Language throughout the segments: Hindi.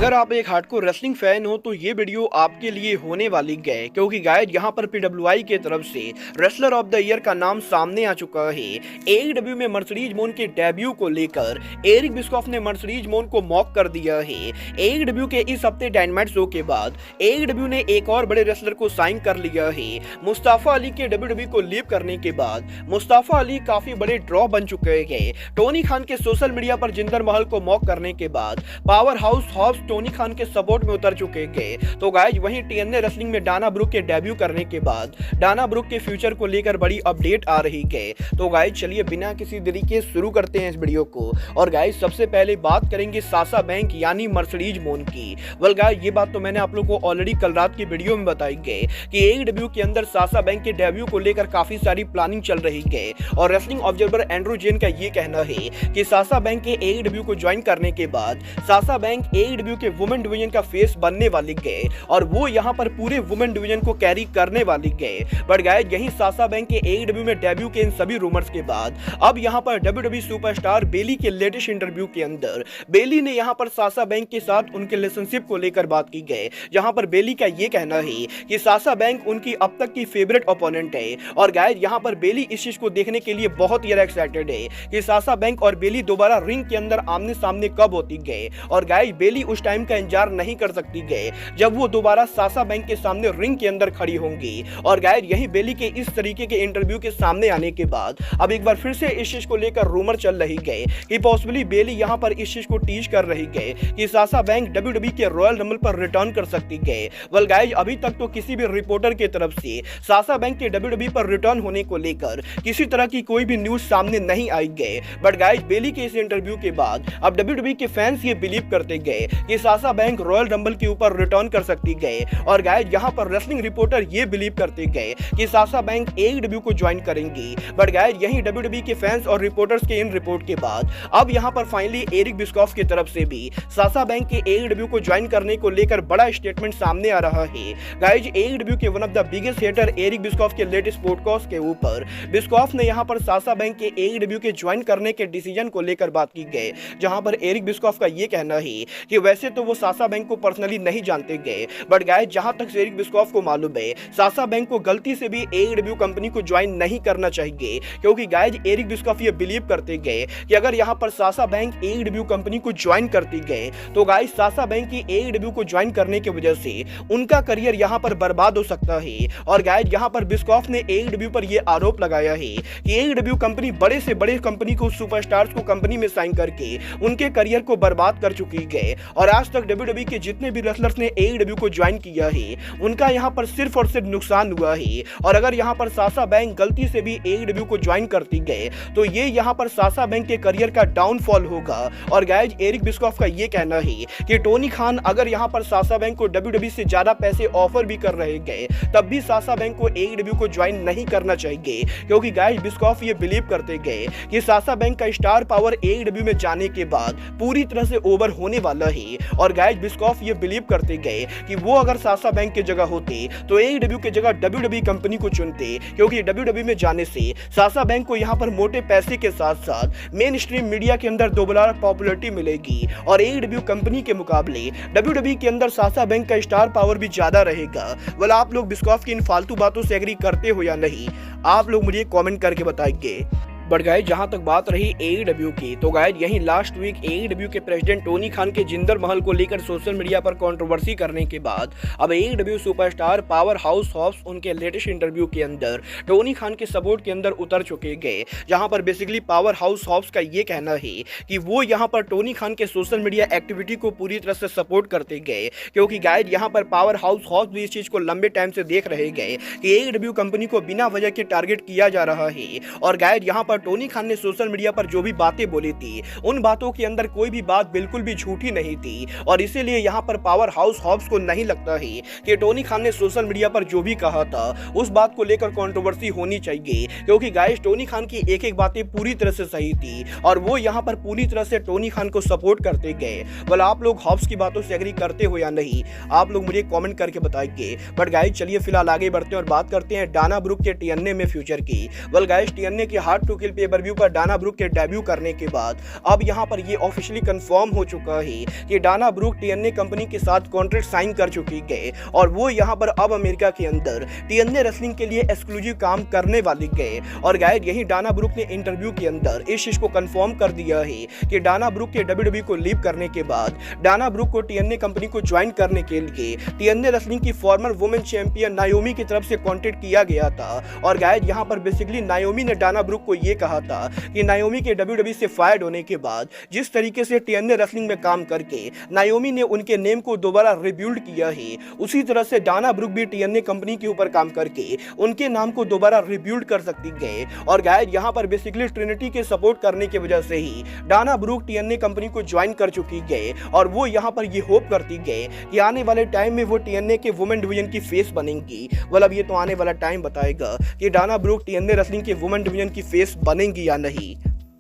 अगर आप एक हार्डकोर रेसलिंग फैन हो तो ये वीडियो आपके लिए होने वाली है, क्योंकि गाइस यहाँ पर पीडब्ल्यूआई की तरफ से रेसलर ऑफ द ईयर का नाम सामने आ चुका है। एईडब्ल्यू में मर्सिडीज मोन के डेब्यू को लेकर एरिक बिस्कॉफ ने मर्सिडीज मोन को मॉक कर दिया है। एईडब्ल्यू के इस हफ्ते डायनामाइट शो के बाद एईडब्ल्यू ने एक और बड़े रेसलर को साइन कर लिया है। मुस्ताफा अली के डब्ल्यूडब्ल्यू को लीव करने के बाद मुस्ताफा अली काफी बड़े ड्रॉ बन चुके हैं। टोनी खान के सोशल मीडिया पर जिंदर महल को मॉक करने के बाद power house Hobbs Tony Khan के सपोर्ट में उतर चुके हैं। तो गाइस वहीं टीएनए रेसलिंग में डाना ब्रुक के डेब्यू करने के बाद डाना ब्रुक के फ्यूचर को लेकर बड़ी अपडेट आ रही है। तो गाइस चलिए बिना किसी देरी के शुरू करते हैं इस वीडियो को। और गाइस सबसे पहले बात करेंगे साशा बैंक यानी मर्सिडीज मोन की। वेल गाइस ये बात तो मैंने आप लोगों को ऑलरेडी कल रात की वीडियो में बताई है कि एईडब्ल्यू के अंदर साशा बैंक के डेब्यू को लेकर काफी सारी प्लानिंग चल रही है। और रेसलिंग ऑब्जर्वर एंड्रू जेन का ये कहना है कि साशा बैंक के एईडब्ल्यू को ज्वाइन करने के बाद साशा बैंक एईडब्ल्यू के वुमेन डिवीजन का फेस बनने वाली है और वो यहाँ पर पूरे वुमेन डिवीजन को कैरी करने वाली है। बट गाइस यही साशा बैंक के एईडब्ल्यू में डेब्यू के इन सभी रूमर्स के बाद अब यहाँ पर डब्ल्यूडब्ल्यूई सुपरस्टार बेली के लेटेस्ट इंटरव्यू के अंदर बेली ने यहाँ पर साशा बैंक के साथ उनके रिलेशनशिप को लेकर बात की है। जहाँ पर बेली का ये कहना है कि साशा बैंक उनकी अब तक की फेवरेट ओपोनेंट है। और गाइस यहाँ पर बेली इस चीज को देखने के लिए बहुत ही एक्साइटेड है कि साशा बैंक और बेली दोबारा रिंग के अंदर आमने सामने कब होती है। और गाइस बेली उस टाइम का इंतजार नहीं कर सकती है जब वो दोबारा साशा बैंक के सामने रिंग के अंदर खड़ी होंगी। और गाइस यही बेली के इस तरीके के इंटरव्यू के सामने आने के बाद अब एक बार फिर से इस चीज को लेकर रूमर चल रही है कि पॉसिबली बेली यहां पर इस चीज को टीज कर रही है कि साशा बैंक डब्ल्यूडब्ल्यूई के रॉयल रंबल पर रिटर्न कर सकती है। वेल गाइस अभी तक तो किसी भी रिपोर्टर की तरफ से साशा बैंक के डब्ल्यूडब्ल्यूई पर रिटर्न होने को लेकर किसी तरह की कोई भी न्यूज सामने नहीं आई है। बट गाइस बेली के इस इंटरव्यू के बाद अब डब्ल्यूडब्ल्यूई के फैंस ये बिलीव करते गए कि साशा बैंक रॉयल रंबल के ऊपर रिटर्न कर सकती है। और गाइस यहां पर रेसलिंग रिपोर्टर ये बिलीव करते गए कि साशा बैंक एईडब्ल्यू को ज्वाइन करेंगी। बट गाइस यही डब्ल्यूडब्ल्यूई के फैंस और रिपोर्टर्स के इन रिपोर्ट के बाद अब यहां पर फाइनली एरिक बिस्कॉफ की तरफ से भी साशा बैंक के एईडब्ल्यू को ज्वाइन करने को लेकर बड़ा स्टेटमेंट सामने आ रहा है। गाइस एईडब्ल्यू के one of the biggest hater Eric Bischoff के लेटेस्ट पॉडकास्ट के ऊपर बिस्कॉफ ने यहां पर साशा बैंक के एईडब्ल्यू के ज्वाइन करने के डिसीजन को लेकर बात की गई। जहां पर एरिक बिस्कॉफ का ये कहना है कि वैसे तो वो साशा बैंक को पर्सनली नहीं जानते गए, बट गाइस जहां तक एरिक बिस्कॉफ को मालूम है साशा बैंक को गलती से भी एईडब्ल्यू कंपनी को ज्वाइन नहीं करना चाहिए। क्योंकि गाइस एरिक बिस्कॉफ ये बिलीव करते गए कि अगर यहां पर साशा बैंक एईडब्ल्यू कंपनी को ज्वाइन करती गए तो गाइस साशा बैंक की एईडब्ल्यू को ज्वाइन करने की वजह से उनका करियर यहां पर बर्बाद हो सकता है। और गाइस यहां पर बिस्कॉफ ने एईडब्ल्यू पर यह आरोप लगाया है कि एईडब्ल्यू कंपनी बड़े से बड़े कंपनी को सुपरस्टार्स को कंपनी में साइन करके उनके करियर को बर्बाद कर चुकी है। और आज तक डब्ल्यूडब्ल्यूई के जितने भी रेसलर्स ने एईडब्ल्यू को ज्वाइन किया है उनका यहां पर सिर्फ और सिर्फ नुकसान हुआ है। और अगर यहां पर साशा बैंक गलती से भी एईडब्ल्यू को ज्वाइन करती गए तो ये यहां पर साशा बैंक के करियर का डाउनफॉल होगा। और गाइस एरिक बिस्कॉफ का ये कहना है कि टोनी खान अगर यहां पर साशा बैंक को डब्ल्यूडब्ल्यूई से ज्यादा पैसे ऑफर भी कर रहे गए तब भी साशा बैंक को एईडब्ल्यू को ज्वाइन नहीं करना चाहिए। क्योंकि गाइस बिस्कॉफ ये बिलीव करते गए कि साशा बैंक का स्टार पावर एईडब्ल्यू में जाने के बाद पूरी तरह से ओवर होने वाला है। और गाइस बिस्कॉफ ये बिलीव करते गए कि वो अगर साशा बैंक की जगह होते तो एईडब्ल्यू की जगह डब्ल्यूडब्ल्यूई कंपनी को चुनते। क्योंकि डब्ल्यूडब्ल्यूई में जाने से साशा बैंक को यहां पर मोटे पैसे के साथ साथ मेन स्ट्रीम मीडिया के अंदर दोबारा पॉपुलैरिटी मिलेगी। और एईडब्ल्यू कंपनी के मुकाबले डब्ल्यूडब्ल्यूई के अंदर साशा बैंक का स्टार पावर भी ज्यादा रहेगा। वेल आप लोग बिस्कॉफ की इन फालतू बातों से एग्री करते हो या नहीं, आप लोग मुझे कमेंट करके बताइए। बट गाइस जहां तक बात रही एईडब्ल्यू की तो गाइस यही लास्ट वीक एईडब्ल्यू के प्रेसिडेंट टोनी खान के जिंदर महल को लेकर सोशल मीडिया पर कंट्रोवर्सी करने के बाद अब AEW superstar power house Hobbs उनके लेटेस्ट इंटरव्यू के अंदर टोनी खान के सपोर्ट के अंदर उतर चुके गए। जहां पर बेसिकली पावर हाउस हॉब्स का ये कहना है कि वो यहां पर टोनी खान के सोशल मीडिया एक्टिविटी को पूरी तरह से सपोर्ट करते गए। क्योंकि गाइस यहां पर पावर हाउस हॉब्स भी इस चीज को लंबे टाइम से देख रहे गए कि एईडब्ल्यू कंपनी को बिना वजह के टारगेट किया जा रहा है। और गाइस यहां टोनी खान ने सोशल मीडिया पर जो भी बातें बोली थी उन बातों के अंदर कोई भी बात बिल्कुल भी झूठी नहीं थी। और इसीलिए यहां पर पावर हाउस हॉब्स को नहीं लगता है कि टोनी खान ने सोशल मीडिया पर जो भी कहा था उस बात को लेकर कंट्रोवर्सी होनी चाहिए। क्योंकि गाइस टोनी खान की एक एक बातें पूरी तरह से सही थी और वो यहां पर पूरी तरह से टोनी खान को सपोर्ट करते गए। वेल आप लोग हॉब्स की बातों से एग्री करते हो या नहीं, आप लोग मुझे कमेंट करके बताइए। बट गाइस चलिए फिलहाल आगे बढ़ते हैं और बात करते हैं डाना ब्रुक के टीएनए में फ्यूचर की। वेल गाइस टीएनए के हार्ट टू मुश्किल पे-पर-व्यू पर डाना ब्रुक के डेब्यू करने के बाद अब यहाँ पर ये ऑफिशियली कंफर्म हो चुका है कि डाना ब्रुक टीएनए कंपनी के साथ कॉन्ट्रैक्ट साइन कर चुकी है और वो यहाँ पर अब अमेरिका के अंदर टीएनए रेसलिंग के लिए एक्सक्लूसिव काम करने वाली गए। और गाइस यही डाना ब्रुक ने इंटरव्यू के अंदर इस चीज को कंफर्म कर दिया है कि डाना ब्रुक के डब्ल्यूडब्ल्यूई को लीव करने के बाद डाना ब्रुक को टीएनए कंपनी को ज्वाइन करने के लिए टीएनए रेसलिंग की फॉर्मर वुमेन चैंपियन नायोमी की तरफ से कॉन्टेक्ट किया गया था। और गाइस यहाँ पर बेसिकली नायोमी ने डाना ब्रुक को ये कहा था कि नायोमी के डब्ल्यूडब्ल्यूई से फायर्ड होने के बाद जिस तरीके से टीएनए रेसलिंग में काम करके नायोमी ने उनके नेम को दोबारा रिबिल्ड किया है, उसी तरह से डाना ब्रुक भी टीएनए कंपनी के ऊपर काम करके उनके नाम को दोबारा रिबिल्ड कर सकती गए। और गाइस यहाँ पर बेसिकली ट्रिनिटी के सपोर्ट करने की वजह से ही डाना ब्रुक टीएनए कंपनी को ज्वाइन कर चुकी गए और वो यहाँ पर ये होप करती गए कि आने वाले टाइम में वो टीएनए के वुमेन डिवीजन की फेस बनेंगी। मतलब ये तो आने वाला टाइम बताएगा कि डाना ब्रुक टीएनए रेसलिंग के वुमेन डिवीजन की फेस बनेंगी या नहीं।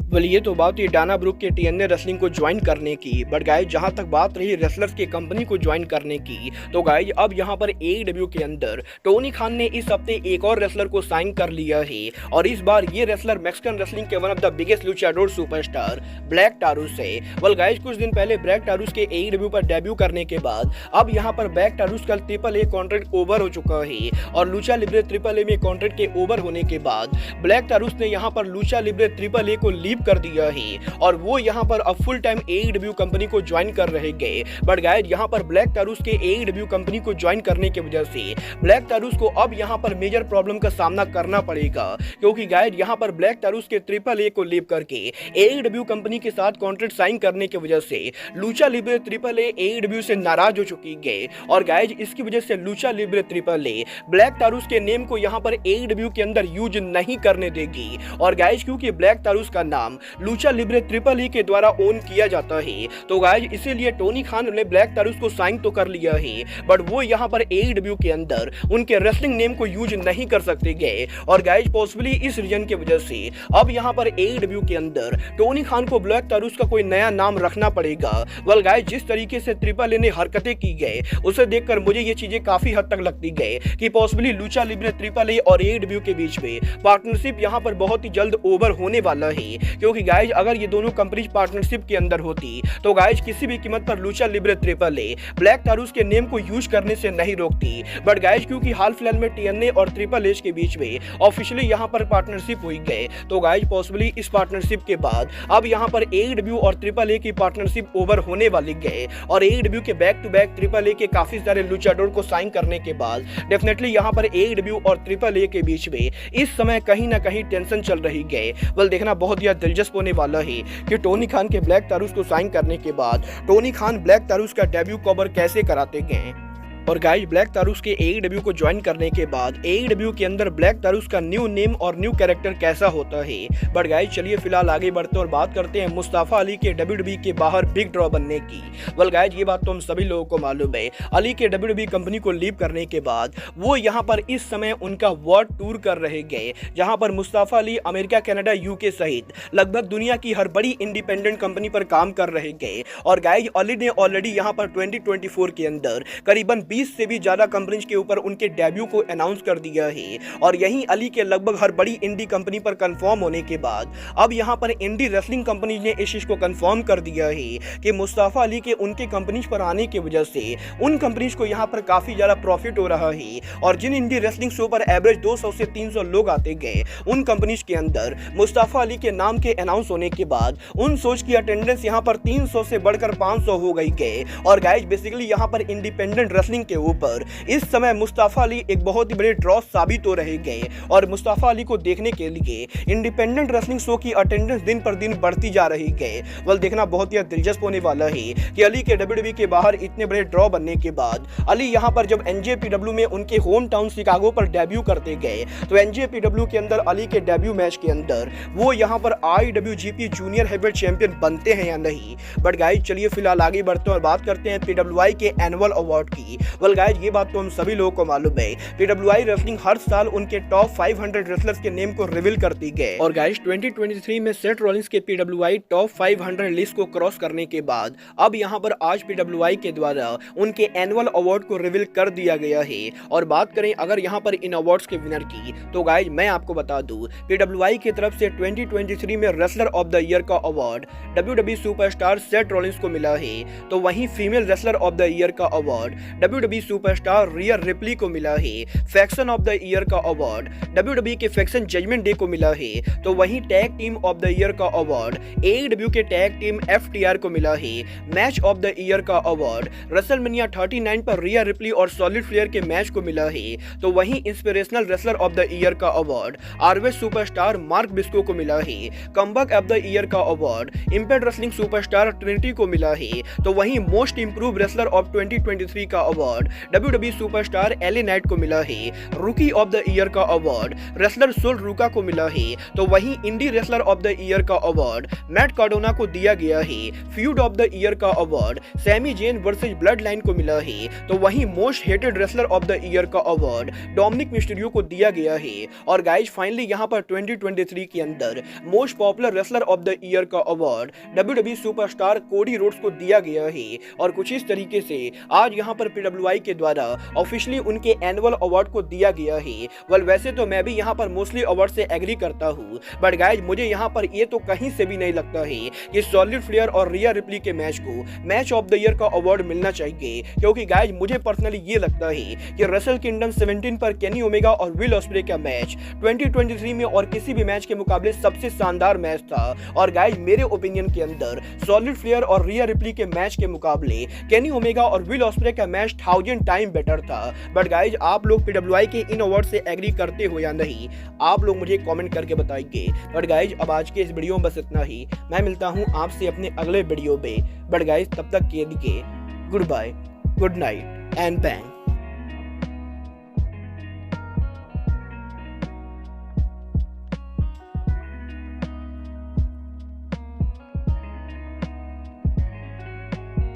वेल ये तो बात हुई डाना ब्रुक के टीएनए रेसलिंग को ज्वाइन करने की। बट गाइस जहां तक बात रही रेसलर्स की कंपनी को ज्वाइन करने की, तो गाइस अब यहां पर एईडब्ल्यू के अंदर टोनी खान ने इस हफ्ते एक और रेसलर को साइन कर लिया है और इस बार ये रेसलर मैक्सिकन रेसलिंग के one of the biggest luchador superstar Black Taurus है। वेल गाइस कुछ दिन पहले ब्लैक टारूस के एईडब्ल्यू पर डेब्यू करने के बाद अब यहां पर ब्लैक टारूस का ट्रिपल ए कॉन्ट्रैक्ट ओवर हो चुका है और लूचा लिब्रे ट्रिपल ए में कॉन्ट्रैक्ट के ओवर होने के बाद ब्लैक टारूस ने यहां पर लूचा लिब्रे ट्रिपल ए को लीव कर दिया है और वो यहाँ पर अब फुल टाइम एईडब्ल्यू कंपनी को ज्वाइन कर रहे गए। बट गाइस यहाँ पर ब्लैक टारूस के एईडब्ल्यू कंपनी को ज्वाइन करने की वजह से ब्लैक टारूस को अब यहाँ पर मेजर प्रॉब्लम का सामना करना पड़ेगा, क्योंकि गाइस यहाँ पर ब्लैक टारूस के ट्रिपल ए को लीव करके एईडब्ल्यू कंपनी के साथ कॉन्ट्रैक्ट साइन करने की वजह से लूचा लिब्रे ट्रिपल ए एईडब्ल्यू से नाराज हो चुकी है और गाइस इसकी वजह से Lucha Libre triple A Black Taurus के नेम को यहाँ पर एईडब्ल्यू के अंदर यूज नहीं करने देगी। और गाइस क्योंकि ब्लैक टारूस का नाम लूचा लिब्रे ट्रिपल ई के द्वारा ओन किया जाता है, तो गाइस इसीलिए टोनी खान ने ब्लैक टारूस को साइन तो कर लिया है बट वो यहाँ पर एईडब्ल्यू के अंदर उनके रेसलिंग नेम को यूज नहीं कर सकते गए। और गाइस पॉसिबली इस रीजन की वजह से अब यहाँ पर एईडब्ल्यू के अंदर टोनी खान को ब्लैक टारूस का कोई नया नाम रखना पड़ेगा। वेल गाइस जिस तरीके से ट्रिपल ए ने हरकतें की गए उसे देखकर मुझे ये चीजें काफी हद तक लगती गए कि पॉसिबली लूचा लिब्रे ट्रिपल ए और एईडब्ल्यू के बीच में पार्टनरशिप यहाँ पर बहुत ही जल्द ओवर होने वाला है, क्योंकि गाइस अगर ये दोनों कंपनीज पार्टनरशिप के अंदर होती तो गाइस किसी भी कीमत पर Lucha Libre triple A Black Taurus के नेम को यूज करने से नहीं रोकती। बट गाइस क्योंकि हाल फिलहाल में टीएनए और ट्रिपल एच के बीच में ऑफिशियली यहाँ पर पार्टनरशिप हुई गए, तो गाइस पॉसिबली इस पार्टनरशिप के बाद अब यहाँ पर एईडब्ल्यू और ट्रिपल ए की पार्टनरशिप ओवर होने वाली गए और एईडब्ल्यू के back to back triple A के काफी सारे लुचाडोर को साइन करने के बाद डेफिनेटली यहाँ पर एईडब्ल्यू और ट्रिपल ए के बीच में इस समय कहीं ना कहीं टेंशन चल रही गए। वेल देखना बहुत ही दिलचस्प होने वाला है कि टोनी खान के ब्लैक टारूस को साइन करने के बाद टोनी खान ब्लैक टारूस का डेब्यू कवर कैसे कराते गए। और गाइस ब्लैक टारूस के एईडब्ल्यू को ज्वाइन करने के बाद एईडब्ल्यू के अंदर ब्लैक टारूस का न्यू नेम और न्यू कैरेक्टर कैसा होता है। बट गाइस चलिए फिलहाल आगे बढ़ते और बात करते हैं मुस्तफा अली के डब्ल्यूडब्ल्यूई के बाहर बिग ड्रॉ बनने की। वेल गाइस ये बात तो हम सभी लोगों को मालूम है, अली के डब्ल्यूडब्ल्यूई कंपनी को लीव करने के बाद वो यहाँ पर इस समय उनका वर्ल्ड टूर कर रहे गए, जहाँ पर Mustafa Ali America, Canada, UK सहित लगभग दुनिया की हर बड़ी इंडिपेंडेंट कंपनी पर काम कर रहे गए। और गाइस अली ने ऑलरेडी यहाँ पर 2024 के अंदर करीबन 20 से भी ज्यादा कंपनीज के ऊपर उनके डेब्यू को अनाउंस कर दिया है। और यहीं अली के लगभग हर बड़ी इंडी कंपनी पर कंफर्म होने के बाद अब यहां पर इंडी रेसलिंग कंपनी ने इस चीज को कंफर्म कर दिया है कि मुस्तफा अली के उनके कंपनीज पर आने की वजह से उन कंपनीज को यहां पर काफी ज्यादा प्रॉफिट हो रहा है। और जिन इंडी रेसलिंग शो पर एवरेज 200 से 300 लोग आते गए, उन कंपनीज के अंदर मुस्तफा अली के नाम के अनाउंस होने के बाद उन शोज की अटेंडेंस यहां पर 300 से बढ़कर 500 हो गई गए। और गाइस बेसिकली यहां पर इंडिपेंडेंट रेसलिंग के ऊपर इस समय मुस्तफा अली एक बहुत ही बड़े ड्रॉ साबित हो रहे गए और मुस्तफा अली को देखने के लिए इंडिपेंडेंट रेसलिंग शो की अटेंडेंस दिन पर दिन बढ़ती जा रही गए। वेल देखना बहुत ही दिलचस्प होने वाला है कि अली के डब्ल्यूडब्ल्यूई के बाहर इतने बड़े ड्रॉ बनने के बाद अली यहां पर जब एनजेपीडब्ल्यू में उनके होम टाउन शिकागो पर डेब्यू करते गए, तो एनजेपीडब्ल्यू के अंदर अली के डेब्यू मैच के अंदर वो यहां पर आईडब्ल्यूजीपी जूनियर हेवीवेट चैंपियन बनते हैं या नहीं। बट गाइस चलिए फिलहाल आगे बढ़ते हैं और बात करते हैं पीडब्ल्यूआई के एनुअल अवार्ड की। वेल गाइज ये बात तो हम सभी लोगों को मालूम है, पीडब्ल्यूआई रेसलिंग हर साल उनके टॉप 500 रेसलर्स के नेम को रिवील करती है और गाइज 2023 में सेथ रॉलिंस के पीडब्ल्यूआई टॉप 500 लिस्ट को क्रॉस करने के बाद अब यहां पर आज पीडब्ल्यूआई के द्वारा उनके एनुअल अवार्ड को रिवील कर दिया गया है। और बात करें अगर यहां पर इन अवार्ड्स के विनर की, तो गाइज मैं आपको बता दूं, पीडब्ल्यूआई की तरफ से 2023 में रेसलर ऑफ द ईयर का award WWE superstar Seth Rollins को मिला है, तो वहीं female wrestler of the year का award WWE superstar Rhea Ripley को मिला है। फैक्शन ऑफ द ईयर का अवार्ड WWE के फैक्शन जजमेंट डे को मिला है, तो वहीं tag team of the year का अवार्ड AEW के टैग टीम FTR को मिला है। मैच ऑफ द ईयर का अवार्ड रेसलमेनिया 39 पर रिया रिप्ली और सॉलिड फ्लेयर के मैच को मिला है, तो वहीं inspirational wrestler of the year का अवार्ड ROH सुपरस्टार मार्क बिस्को को मिला है। कमबैक ऑफ द ईयर का award impact wrestling superstar Trinity को मिला है, तो वहीं मोस्ट इंप्रूव रेसलर ऑफ 2023 का award WWE superstar LA Knight को मिला है। रूकी ऑफ द ईयर का अवार्ड रेसलर सोल रूका को मिला है, तो वहीं indie wrestler of the year का अवार्ड मैट कार्डोना को दिया गया है। फ्यूड ऑफ द ईयर का award Sami Zayn versus bloodline को मिला है, तो वहीं most hated wrestler of the year का अवार्ड डोमिनिक मिस्टीरियो को दिया गया है। और गाइज फाइनली यहां पर 2023 के अंदर most popular wrestler of the year का award WWE superstar Cody Rhodes को दिया गया है। और कुछ इस तरीके से आज यहां पर पीडब्ल्यूआई के द्वारा ऑफिशियली उनके एनुअल अवार्ड को दिया गया है। वेल वैसे तो मैं भी यहां पर मोस्टली अवार्ड से एग्री करता हूं, बट गाइज मुझे यहां पर ये तो कहीं से भी नहीं लगता है कि सॉलिड फ्लेयर और रिया रिप्ली के मैच को मैच ऑफ द ईयर का अवार्ड मिलना चाहिए, क्योंकि गाइज मुझे पर्सनली ये लगता है कि रेसल किंगडम 17 पर केनी ओमेगा और विल ऑस्प्रे का मैच 2023 में और किसी भी मैच के मुकाबले सबसे शानदार मैच था। और गाइज मेरे ओपिनियन के अंदर सॉलिड फ्लेयर और रिया रिप्ली के मैच के मुकाबले केनी ओमेगा और विल ऑस्प्रे का मैच 1000 टाइम बेटर था। बट गाइज आप लोग पीडब्ल्यूआई के इन अवार्ड से एग्री करते हो या नहीं, आप लोग मुझे कमेंट करके बताइए। बट गाइज अब आज के इस वीडियो में बस इतना ही। मैं मिलता हूं आपसे अपने अगले वीडियो में। बट गाइज तब तक के लिए goodbye, good night and bang.